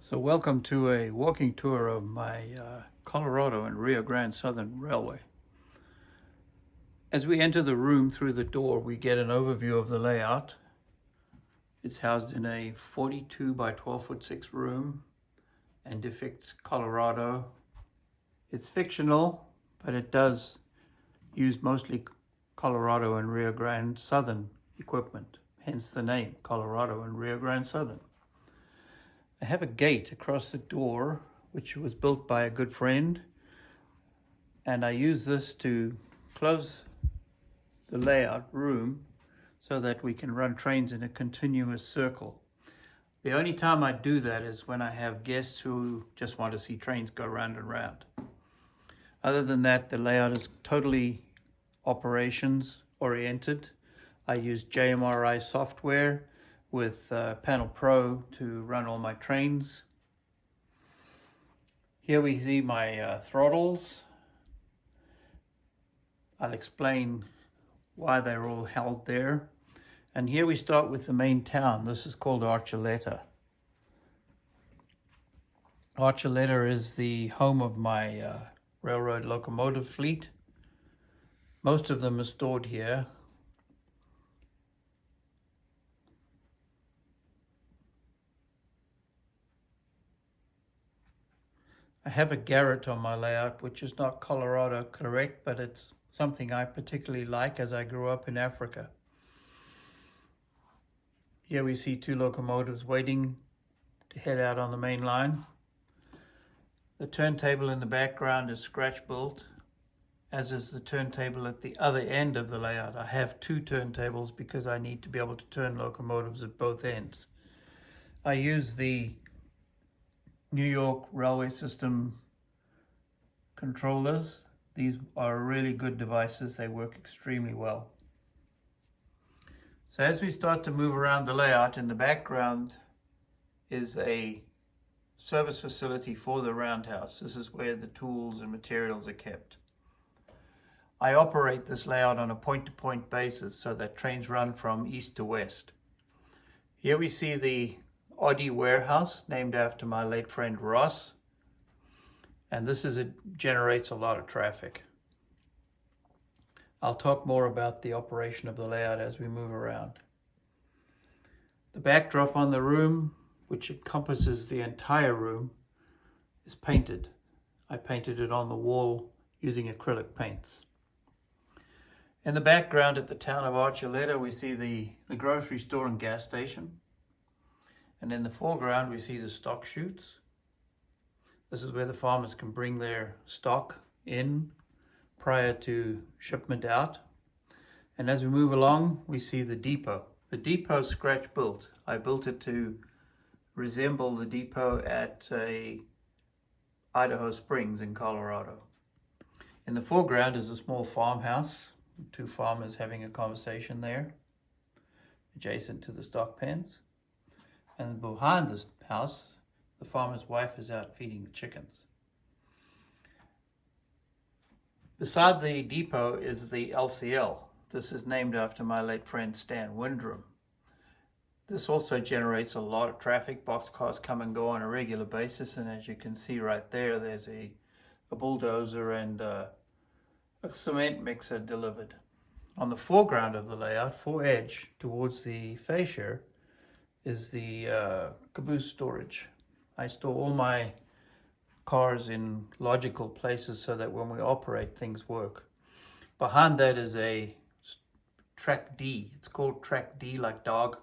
So welcome to a walking tour of my Colorado and Rio Grande Southern Railway. As we enter the room through the door, we get an overview of the layout. It's housed in a 42 by 12'6" room and depicts Colorado. It's fictional, but it does use mostly Colorado and Rio Grande Southern equipment, hence the name, Colorado and Rio Grande Southern. I have a gate across the door, which was built by a good friend, and I use this to close the layout room so that we can run trains in a continuous circle. The only time I do that is when I have guests who just want to see trains go round and round. Other than that, the layout is totally operations oriented. I use JMRI software with Panel Pro to run all my trains. Here we see my throttles. I'll explain why they're all held there. And here we start with the main town. This is called Archeletta. Archeletta is the home of my railroad locomotive fleet. Most of them are stored here. I have a garret on my layout, which is not Colorado correct, but it's something I particularly like as I grew up in Africa. Here we see two locomotives waiting to head out on the main line. The turntable in the background is scratch built, as is the turntable at the other end of the layout. I have two turntables because I need to be able to turn locomotives at both ends. I use the New York railway system controllers. These are really good devices. They work extremely well. So as we start to move around the layout, in the background is a service facility for the roundhouse. This is where the tools and materials are kept. I operate this layout on a point-to-point basis so that trains run from east to west. Here we see the Oddie warehouse, named after my late friend Ross, and this generates a lot of traffic. I'll talk more about the operation of the layout as we move around. The backdrop on the room, which encompasses the entire room, is painted. I painted it on the wall using acrylic paints. In the background at the town of Archeletta, we see the grocery store and gas station. And in the foreground, we see the stock chutes. This is where the farmers can bring their stock in prior to shipment out. And as we move along, we see the depot. The depot is scratch built. I built it to resemble the depot at Idaho Springs in Colorado. In the foreground is a small farmhouse, two farmers having a conversation there, adjacent to the stock pens. And behind this house, the farmer's wife is out feeding the chickens. Beside the depot is the LCL. This is named after my late friend Stan Windrum. This also generates a lot of traffic. Boxcars come and go on a regular basis, and as you can see right there, there's a bulldozer and a cement mixer delivered. On the foreground of the layout, foredge towards the fascia, is the caboose storage. I store all my cars in logical places so that when we operate, things work. Behind that is a track D. It's called track D like dog,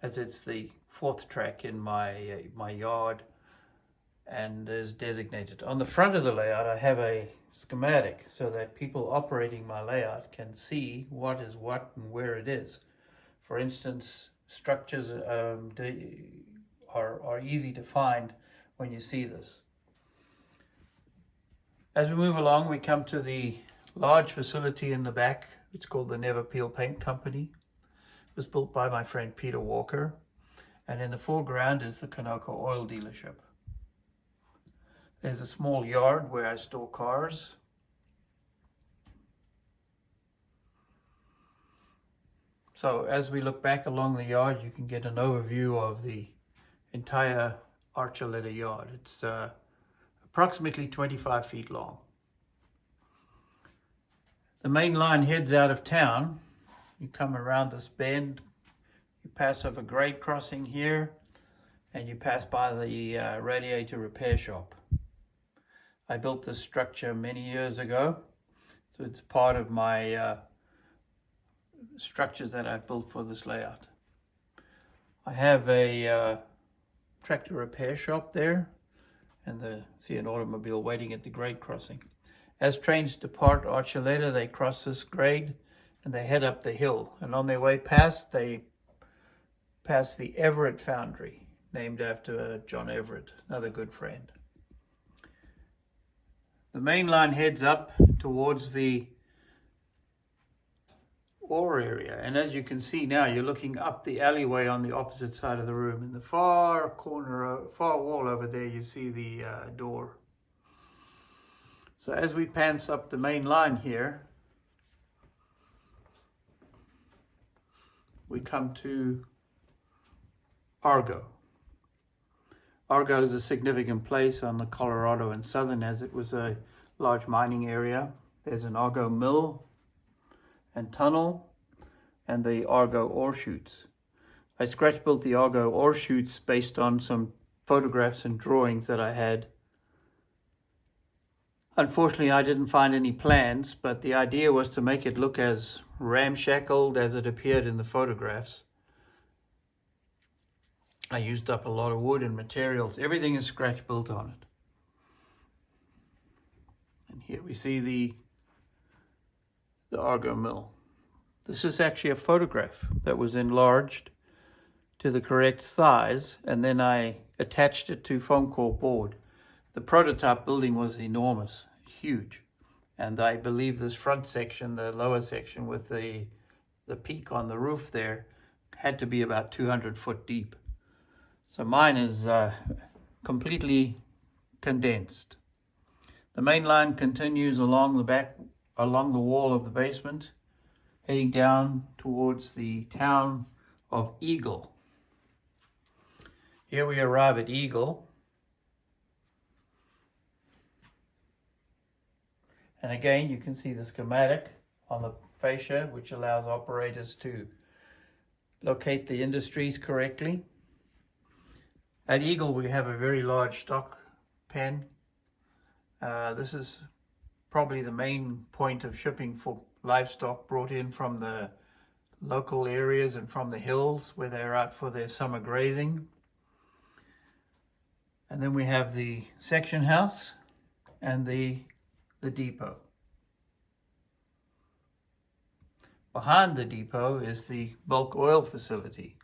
as it's the fourth track in my yard and is designated. On the front of the layout, I have a schematic so that people operating my layout can see what is what and where it is. For instance, structures are easy to find when you see this. As we move along, we come to the large facility in the back. It's called the Never Peel Paint Company. It was built by my friend Peter Walker. And in the foreground is the Conoco oil dealership. There's a small yard where I store cars. So as we look back along the yard, you can get an overview of the entire Archeletta yard. It's approximately 25 feet long. The main line heads out of town. You come around this bend, you pass over grade crossing here, and you pass by the radiator repair shop. I built this structure many years ago, so it's part of my structures that I've built for this layout. I have a tractor repair shop there, and see an automobile waiting at the grade crossing. As trains depart Archeletta, they cross this grade and they head up the hill. And on their way past, they pass the Everett Foundry, named after John Everett, another good friend. The main line heads up towards the ore area. And as you can see now, you're looking up the alleyway on the opposite side of the room. In the far corner, far wall over there, you see the door. So as we pants up the main line here, we come to Argo. Argo is a significant place on the Colorado and Southern, as it was a large mining area. There's an Argo mill and tunnel and the Argo ore chutes. I scratch built the Argo ore chutes based on some photographs and drawings that I had. Unfortunately, I didn't find any plans, but the idea was to make it look as ramshackled as it appeared in the photographs. I used up a lot of wood and materials. Everything is scratch built on it. And here we see the Argo mill. This is actually a photograph that was enlarged to the correct size, and then I attached it to foam core board. The prototype building was enormous, huge. And I believe this front section, the lower section with the peak on the roof there, had to be about 200 foot deep. So mine is completely condensed. The main line continues along the wall of the basement, heading down towards the town of Eagle. Here we arrive at Eagle. And again, you can see the schematic on the fascia, which allows operators to locate the industries correctly. At Eagle, we have a very large stock pen. This is probably the main point of shipping for livestock brought in from the local areas and from the hills where they're out for their summer grazing. And then we have the section house and the depot. Behind the depot is the bulk oil facility.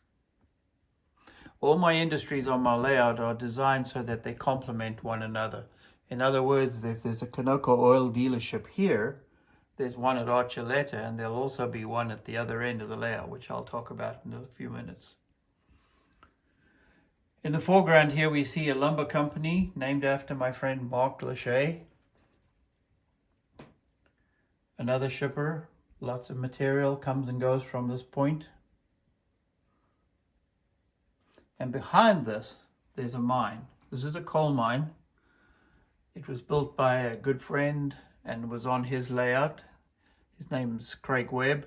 All my industries on my layout are designed so that they complement one another. In other words, if there's a Conoco oil dealership here, there's one at Archeletta, and there'll also be one at the other end of the layout, which I'll talk about in a few minutes. In the foreground here, we see a lumber company named after my friend Mark Lachey. Another shipper, lots of material comes and goes from this point. And behind this, there's a mine. This is a coal mine. It was built by a good friend and was on his layout. His name's Craig Webb.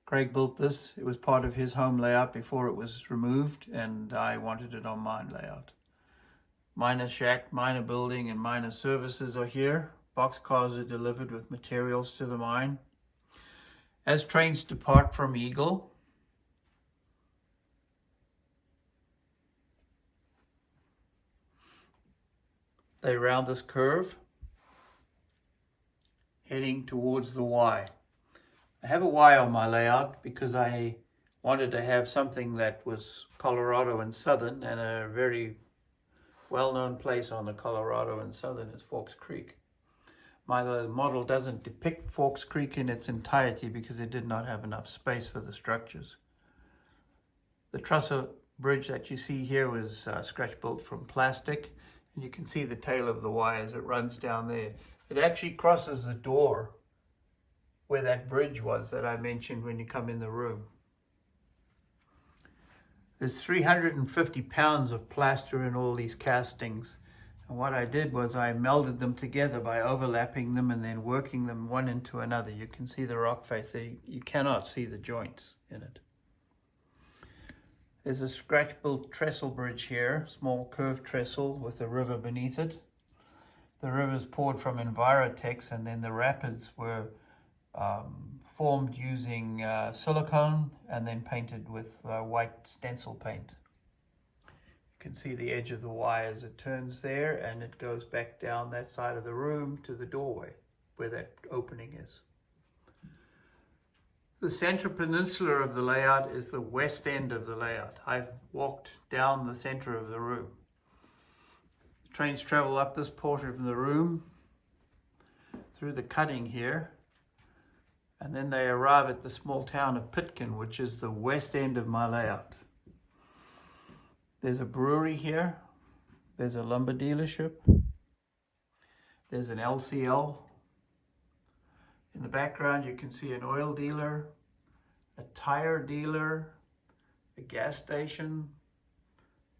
Craig built this. It was part of his home layout before it was removed, and I wanted it on mine layout. Miner shack, miner building, and miner services are here. Boxcars are delivered with materials to the mine. As trains depart from Eagle, they round this curve, heading towards the Y. I have a Y on my layout because I wanted to have something that was Colorado and Southern, and a very well-known place on the Colorado and Southern is Forks Creek. My model doesn't depict Forks Creek in its entirety because it did not have enough space for the structures. The truss bridge that you see here was scratch built from plastic, and you can see the tail of the Y as it runs down there. It actually crosses the door where that bridge was that I mentioned when you come in the room. There's 350 pounds of plaster in all these castings. And what I did was I melded them together by overlapping them and then working them one into another. You can see the rock face there. You cannot see the joints in it. There's a scratch-built trestle bridge here, small curved trestle with a river beneath it. The river's poured from Envirotex, and then the rapids were formed using silicone and then painted with white stencil paint. You can see the edge of the Y as it turns there, and it goes back down that side of the room to the doorway where that opening is. The central peninsula of the layout is the west end of the layout. I've walked down the center of the room. The trains travel up this portion of the room through the cutting here, and then they arrive at the small town of Pitkin, which is the west end of my layout. There's a brewery here. There's a lumber dealership. There's an LCL. In the background, you can see an oil dealer, a tire dealer, a gas station,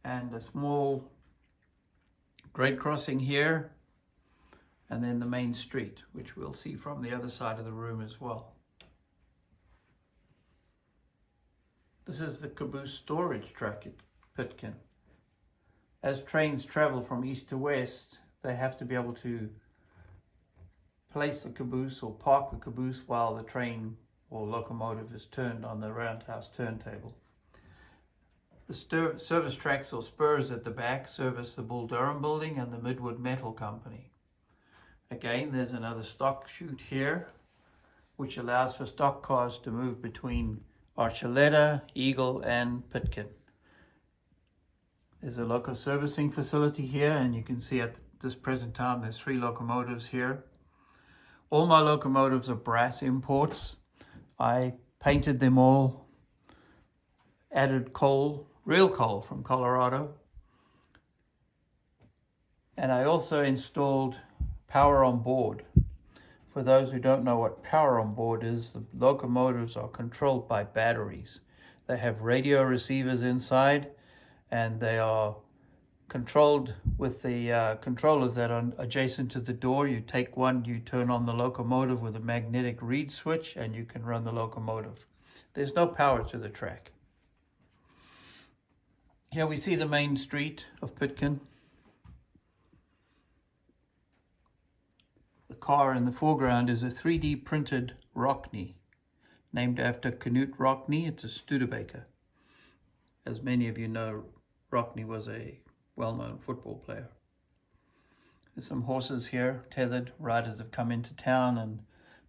and a small grade crossing here, and then the main street, which we'll see from the other side of the room as well. This is the caboose storage track at Pitkin. As trains travel from east to west, they have to be able to place the caboose or park the caboose while the train or locomotive is turned on the roundhouse turntable. The service tracks or spurs at the back service the Bull Durham building and the Midwood Metal Company. Again, there's another stock chute here, which allows for stock cars to move between Archeletta, Eagle, and Pitkin. There's a loco servicing facility here, and you can see at this present time there's 3 locomotives here. All my locomotives are brass imports. I painted them all, added coal, real coal from Colorado. And I also installed power on board. For those who don't know what power on board is, the locomotives are controlled by batteries. They have radio receivers inside, and they are controlled with the controllers that are adjacent to the door. You take one, you turn on the locomotive with a magnetic reed switch, and you can run the locomotive. There's no power to the track. Here we see the main street of Pitkin. The car in the foreground is a 3D printed Rockney, named after Knut Rockne. It's a Studebaker. As many of you know, Rockne was a well-known football player. There's some horses here, tethered. Riders have come into town and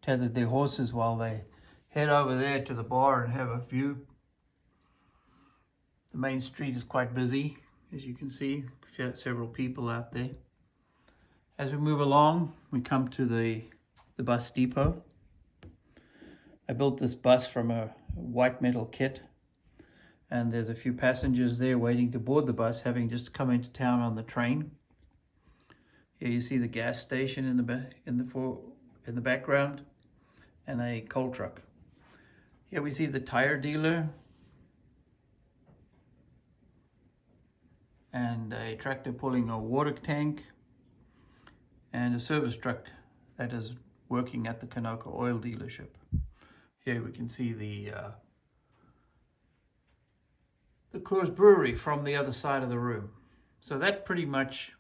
tethered their horses while they head over there to the bar and have a view. The main street is quite busy, as you can see, several people out there. As we move along, we come to the bus depot. I built this bus from a white metal kit, and there's a few passengers there waiting to board the bus, having just come into town on the train. Here you see the gas station in the background, and a coal truck. Here we see the tire dealer, and a tractor pulling a water tank, and a service truck that is working at the Canoka oil dealership. Here we can see the Coors Brewery from the other side of the room. So that pretty much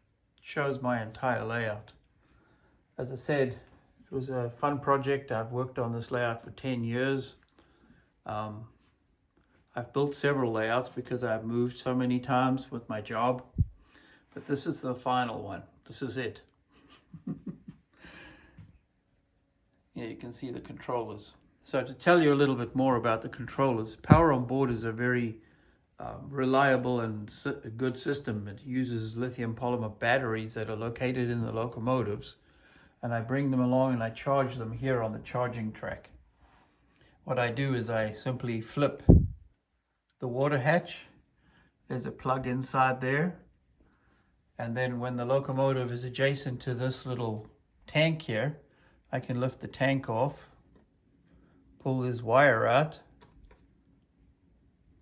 shows my entire layout. As I said, it was a fun project. I've worked on this layout for 10 years. I've built several layouts because I've moved so many times with my job, but this is the final one. This is it. Yeah, you can see the controllers. So to tell you a little bit more about the controllers, power on board is a very reliable and good system. It uses lithium polymer batteries that are located in the locomotives, and I bring them along and I charge them here on the charging track. What I do is I simply flip the water hatch. There's a plug inside there, and then when the locomotive is adjacent to this little tank here, I can lift the tank off, pull this wire out,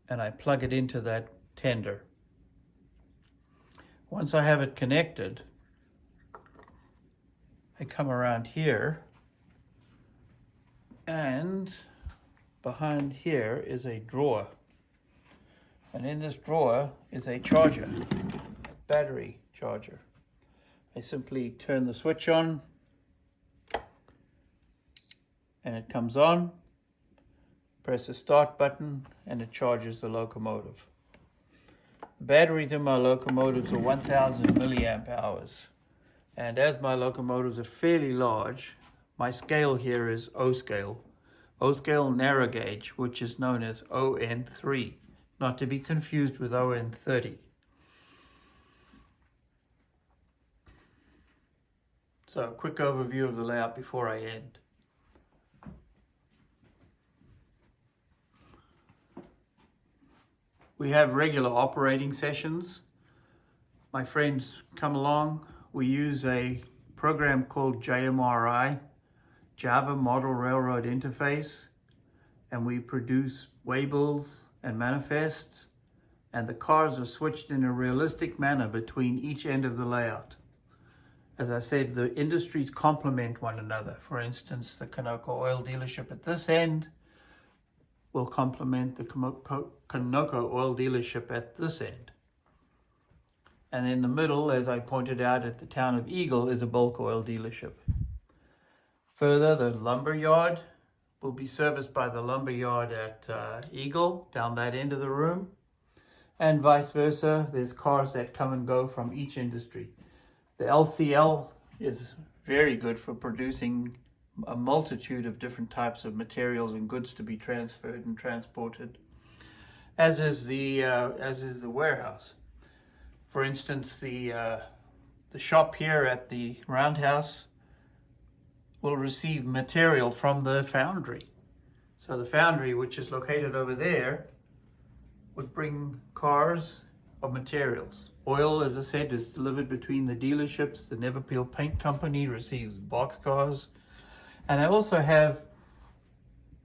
and I plug it into that tender. Once I have it connected, I come around here, and behind here is a drawer. And in this drawer is a charger, battery charger. I simply turn the switch on and it comes on, press the start button and it charges the locomotive. The batteries in my locomotives are 1000 milliamp hours. And as my locomotives are fairly large, my scale here is O scale narrow gauge, which is known as On3, not to be confused with On30. So a quick overview of the layout before I end. We have regular operating sessions. My friends come along. We use a program called JMRI, Java Model Railroad Interface, and we produce waybills and manifests, and the cars are switched in a realistic manner between each end of the layout. As I said, the industries complement one another. For instance, the Conoco oil dealership at this end will complement the Conoco oil dealership at this end. And in the middle, as I pointed out at the town of Eagle, is a bulk oil dealership. Further, the lumber yard will be serviced by the lumber yard at Eagle, down that end of the room. And vice versa, there's cars that come and go from each industry. The LCL is very good for producing a multitude of different types of materials and goods to be transferred and transported, as is the warehouse. For instance, the shop here at the Roundhouse will receive material from the foundry. So the foundry, which is located over there, would bring cars of materials. Oil, as I said, is delivered between the dealerships. The Neverpeel Paint Company receives boxcars. And I also have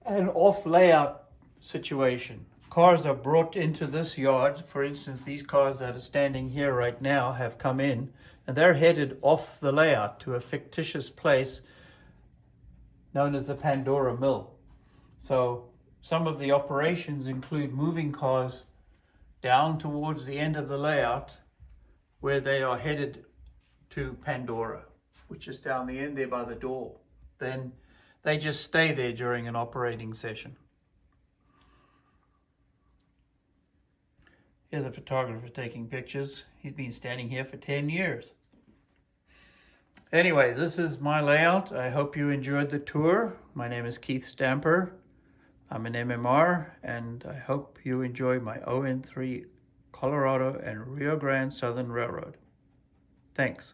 an off-layout situation. Cars are brought into this yard. For instance, these cars that are standing here right now have come in, and they're headed off the layout to a fictitious place known as the Pandora Mill. So some of the operations include moving cars down towards the end of the layout where they are headed to Pandora, which is down the end there by the door. Then they just stay there during an operating session. Here's a photographer taking pictures. He's been standing here for 10 years. Anyway, this is my layout. I hope you enjoyed the tour. My name is Keith Stamper. I'm an MMR, and I hope you enjoy my On3 Colorado and Rio Grande Southern Railroad. Thanks.